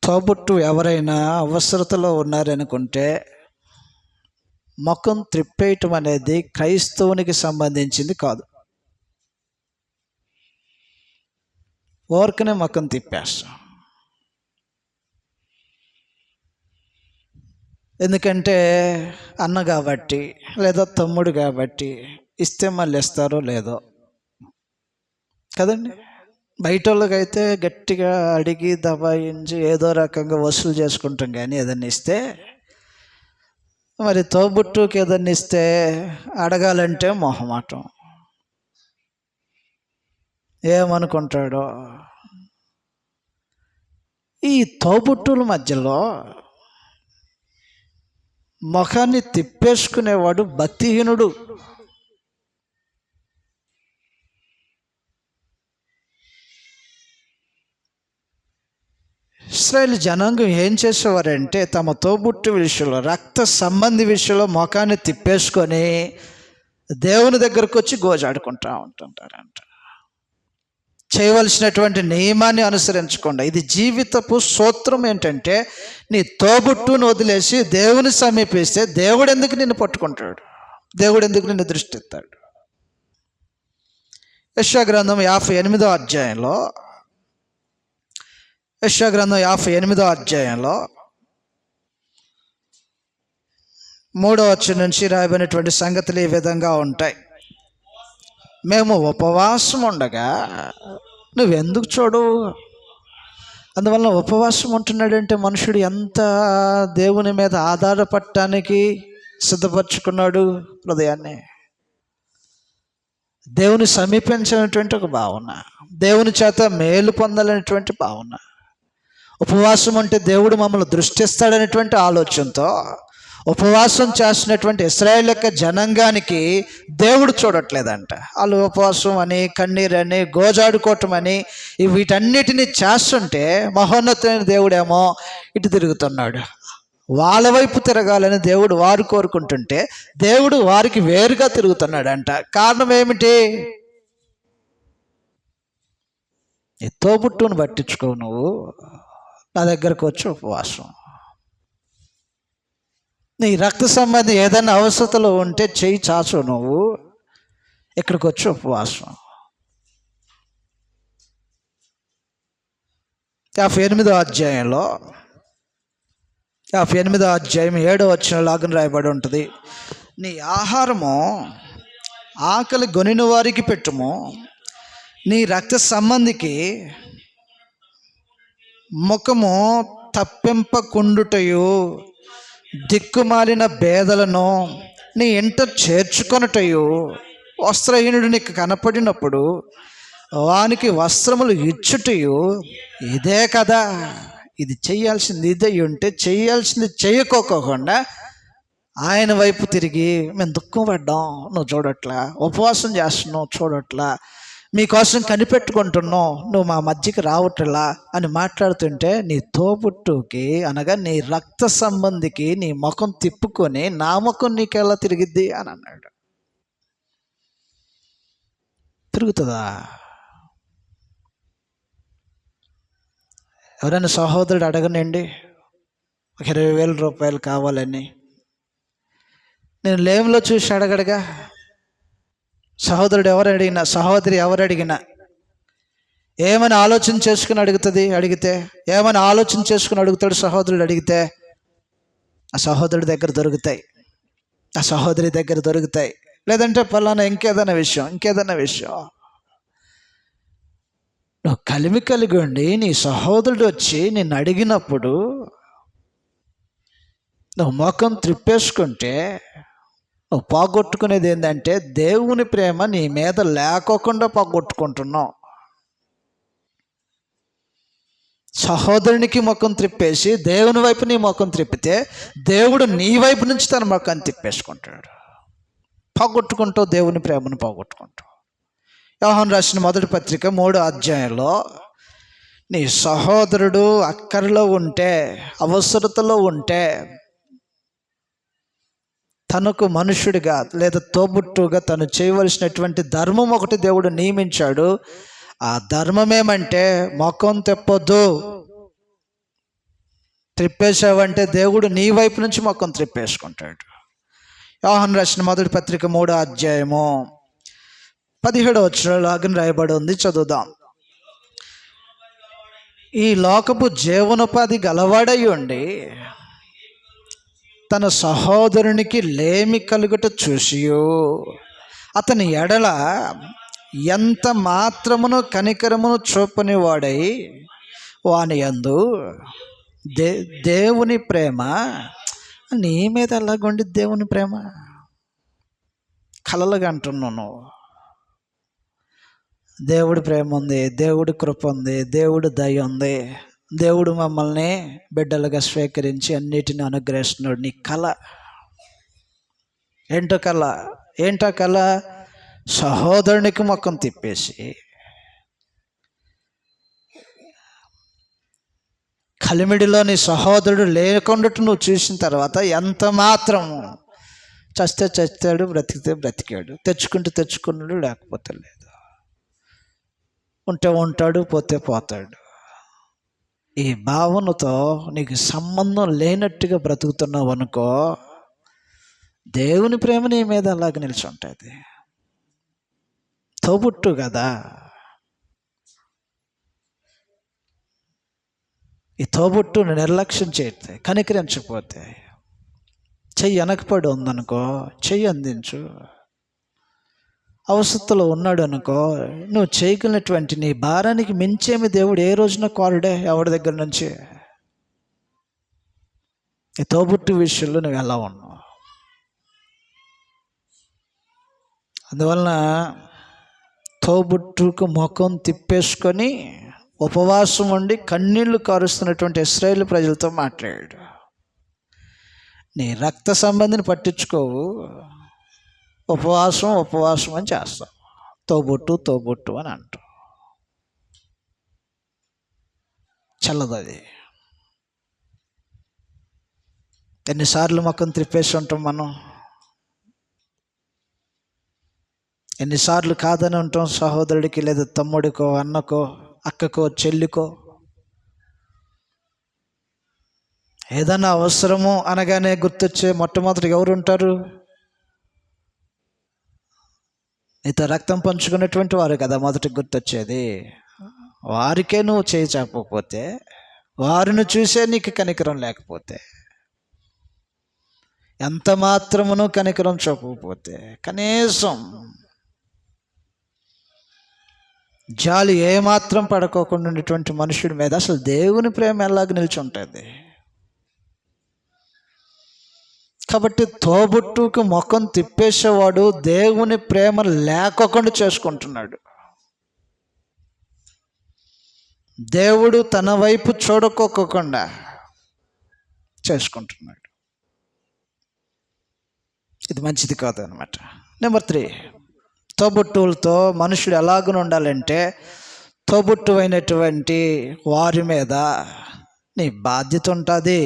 తోబుట్టు ఎవరైనా అవసరతలో ఉన్నారనుకుంటే ముఖం త్రిప్పేయటం అనేది క్రైస్తవునికి సంబంధించింది కాదు. ఊరికనే ముఖం తిప్పేస్తాం. ఎందుకంటే అన్న కాబట్టి లేదా తమ్ముడు కాబట్టి ఇస్తే మళ్ళీ ఇస్తారో లేదో కదండి. బయట వాళ్ళకైతే గట్టిగా అడిగి దబాయించి ఏదో రకంగా వసూలు చేసుకుంటాం. కానీ ఏదన్నా ఇస్తే, మరి తోబుట్టుకి ఏదన్నా ఇస్తే అడగాలంటే మొహమాటం. ఏమనుకుంటాడో. ఈ తోబుట్టుల మధ్యలో ముఖాన్ని తిప్పేసుకునేవాడు భక్తిహీనుడు. ఇశ్రాయేలు జనాంగం ఏం చేసేవారంటే తమ తోబుట్టు విషయంలో, రక్త సంబంధి విషయంలో ముఖాన్ని తిప్పేసుకొని దేవుని దగ్గరకు వచ్చి గోజాడుకుంటూ ఉంటుంటారంట. చేయవలసినటువంటి నియమాన్ని అనుసరించకుండా. ఇది జీవితపు సూత్రం ఏంటంటే, నీ తోబుట్టును వదిలేసి దేవుని సమీపిస్తే దేవుడు ఎందుకు నిన్ను పట్టుకుంటాడు? దేవుడు ఎందుకు నిన్ను దృష్టిస్తాడు? యెషయా గ్రంథం 58వ అధ్యాయంలో 3వ వచనం నుంచి రాయబడినటువంటి సంగతులు ఈ విధంగా ఉంటాయి. మేము ఉపవాసం ఉండగా నువ్వెందుకు చూడు? అందువల్ల ఉపవాసం ఉంటున్నాడంటే మనుషుడు ఎంత దేవుని మీద ఆధారపడటానికి సిద్ధపరచుకున్నాడు హృదయాన్ని. దేవుని సమీపించినటువంటి ఒక భావన, దేవుని చేత మేలు పొందాలనేటువంటి భావన. ఉపవాసం అంటే దేవుడు మమ్మల్ని దృష్టిస్తాడనేటువంటి ఆలోచనతో ఉపవాసం చేస్తున్నటువంటి ఇశ్రాయేలు యొక్క జనాంగానికి దేవుడు చూడట్లేదంట. వాళ్ళు ఉపవాసం అని, కన్నీరని, గోజాడుకోవటం అని వీటన్నిటినీ చేస్తుంటే మహోన్నతమైన దేవుడేమో ఇటు తిరుగుతున్నాడు. వాళ్ళ వైపు తిరగాలని దేవుడు వారు కోరుకుంటుంటే దేవుడు వారికి వేరుగా తిరుగుతున్నాడంట. కారణం ఏమిటి? నీ తోబుట్టును పట్టించుకో, నువ్వు నా దగ్గరకు వచ్చి ఉపవాసం. నీ రక్త సంబంధి ఏదైనా అవసరతలో ఉంటే చెయ్యి చాచు, నువ్వు ఇక్కడికి వచ్చి ఉపవాసం. 58వ అధ్యాయంలో 7వ వచనంలాగా రాయబడి ఉంటుంది. నీ ఆహారము ఆకలి గొనిన వారికి పెట్టుము, నీ రక్త సంబంధికి ముఖము తప్పింపకుండుటయు, దిక్కుమాలిన బేదలను నీ ఇంట చేర్చుకొనుటయు, వస్త్రహీనుడు నీకు కనపడినప్పుడు వానికి వస్త్రములు ఇచ్చుటయు ఇదే కదా. ఇది చెయ్యాల్సింది ఇదే ఉంటే చెయ్యాల్సింది చేయకోకుండా ఆయన వైపు తిరిగి మేము దుఃఖం పడ్డాం, నువ్వు చూడట్లా, ఉపవాసం చేస్తున్నావు చూడట్లా, మీకోసం కనిపెట్టుకుంటున్నావు, నువ్వు మా మధ్యకి రావట్లా అని మాట్లాడుతుంటే నీ తోబుట్టుకి అనగా నీ రక్త సంబంధికి నీ ముఖం తిప్పుకొని నా ముఖం నీకెలా తిరిగిద్ది అని అన్నాడు. తిరుగుతుందా? ఎవరైనా సహోదరుడు అడగనండి, ఒక 20,000 రూపాయలు కావాలని, నేను లేమ్లో చూసి అడగడగా. సహోదరుడు ఎవరు అడిగినా, సహోదరి ఎవరు అడిగినా ఏమని ఆలోచన చేసుకుని అడిగితే ఏమని ఆలోచన చేసుకుని అడుగుతాడు సహోదరుడు. అడిగితే ఆ సహోదరుడి దగ్గర దొరుకుతాయి, ఆ సహోదరి దగ్గర దొరుకుతాయి. లేదంటే పలానా ఇంకేదైనా విషయం నువ్వు కలిగి ఉండి నీ సహోదరుడు వచ్చి నిన్ను అడిగినప్పుడు నువ్వు ముఖం త్రిప్పేసుకుంటే నువ్వు పోగొట్టుకునేది ఏంటంటే దేవుని ప్రేమ నీ మీద లేకోకుండా పోగొట్టుకుంటున్నావు. సహోదరునికి ముఖం త్రిప్పేసి దేవుని వైపు నీ ముఖం త్రిప్పితే దేవుడు నీ వైపు నుంచి తన ముఖాన్ని తిప్పేసుకుంటాడు. పోగొట్టుకుంటావు, దేవుని ప్రేమను పోగొట్టుకుంటావు. యోహాను రాసిన మొదటి పత్రిక 3వ అధ్యాయంలో నీ సహోదరుడు అక్కరలో ఉంటే, అవసరతలో ఉంటే, తనకు మనుషుడిగా లేదా తోబుట్టుగా తను చేయవలసినటువంటి ధర్మం ఒకటి దేవుడు నియమించాడు. ఆ ధర్మం ఏమంటే ముఖం తిప్పొద్దు. త్రిప్పేసావంటే దేవుడు నీ వైపు నుంచి మొక్కను త్రిప్పేసుకుంటాడు. యోహాను రాసిన మొదటి పత్రిక 3వ అధ్యాయము 17వ వచనంలాగా రాయబడి ఉంది, చదువుదాం. ఈ లోకపు జీవనోపాధి గలవాడై ఉండి తన సహోదరునికి లేమి కలుగుట చూసియు అతని ఎడల ఎంత మాత్రమును కనికరమును చూపని వాడై వాని యందు దేవుని ప్రేమ, నీ మీద ఎలాగుండి దేవుని ప్రేమ కలలుగా అంటున్నావు నువ్వు. దేవుడి ప్రేమ ఉంది, దేవుడి కృప ఉంది, దేవుడి దయ ఉంది, దేవుడు మమ్మల్ని బిడ్డలుగా స్వీకరించి అన్నిటిని అనుగ్రహిస్తున్నాడు. నీ కళ ఏంటో కళ? ఏంటో కళ? సహోదరునికి మొక్కం తిప్పేసి కలిమిడిలో నీ సహోదరుడు లేకుండా నువ్వు చూసిన తర్వాత ఎంత మాత్రము చస్తే చస్తాడు, బ్రతికితే బ్రతికాడు, తెచ్చుకుంటే తెచ్చుకున్నాడు, లేకపోతే లేదు, ఉంటే ఉంటాడు, పోతే పోతాడు. ఈ భావనతో నీకు సంబంధం లేనట్టుగా బ్రతుకుతున్నావు అనుకో, దేవుని ప్రేమ నీ మీద అలాగ నిలిచి ఉంటుంది. తోబుట్టు కదా, ఈ తోబుట్టును నిర్లక్ష్యం చేస్తే, కనికరించకపోతే, చెయ్యి వెనకపడి ఉందనుకో, చెయ్యి అందించు. అవసరతలో ఉన్నాడు అనుకో, నువ్వు చేయగలిగినటువంటి నీ భారానికి మించేమి దేవుడు ఏ రోజున కోరడే ఎవరి దగ్గర నుంచి. ఈ తోబుట్టు విషయంలో నువ్వు ఎలా ఉన్నావు? అందువలన తోబుట్టుకు ముఖం తిప్పేసుకొని ఉపవాసం ఉండి కన్నీళ్లు కారుస్తున్నటువంటి ఇశ్రాయేలు ప్రజలతో మాట్లాడాడు. నీ రక్త సంబంధిని పట్టించుకోవు, ఉపవాసం ఉపవాసం అని చేస్తావు, తోబుట్టు తోబుట్టు అని అంటావు. చల్లదు అది. ఎన్నిసార్లు ముఖం త్రిప్పేసి ఉంటాం మనం, ఎన్నిసార్లు కాదని ఉంటాం సహోదరుడికి, లేదా తమ్ముడికో, అన్నకో, అక్కకో, చెల్లికో. ఏదన్నా అవసరము అనగానే గుర్తొచ్చే మొట్టమొదటి ఎవరు ఉంటారు? నీతో రక్తం పంచుకున్నటువంటి వారు కదా మొదటి గుర్తొచ్చేది. వారికే నువ్వు చేయి చాపకపోతే, వారిని చూసే నీకు కనికరం లేకపోతే, ఎంత మాత్రమును కనికరం చూపకపోతే, కనీసం జాలి ఏమాత్రం పడుకోకుండా ఉన్నటువంటి మనుషుడి మీద అసలు దేవుని ప్రేమ ఎలాగ నిలిచి ఉంటుంది? కాబట్టి తోబుట్టుకు ముఖం తిప్పేసేవాడు దేవుని ప్రేమ లేకోకుండా చేసుకుంటున్నాడు. దేవుడు తన వైపు చూడకోకుండా చేసుకుంటున్నాడు. ఇది మంచిది కాదు అనమాట. నెంబర్ 3, తోబుట్టువులతో మనుషుడు ఎలాగ ఉండాలంటే, తోబుట్టు అయినటువంటి వారి మీద నీ బాధ్యత ఉంటుంది.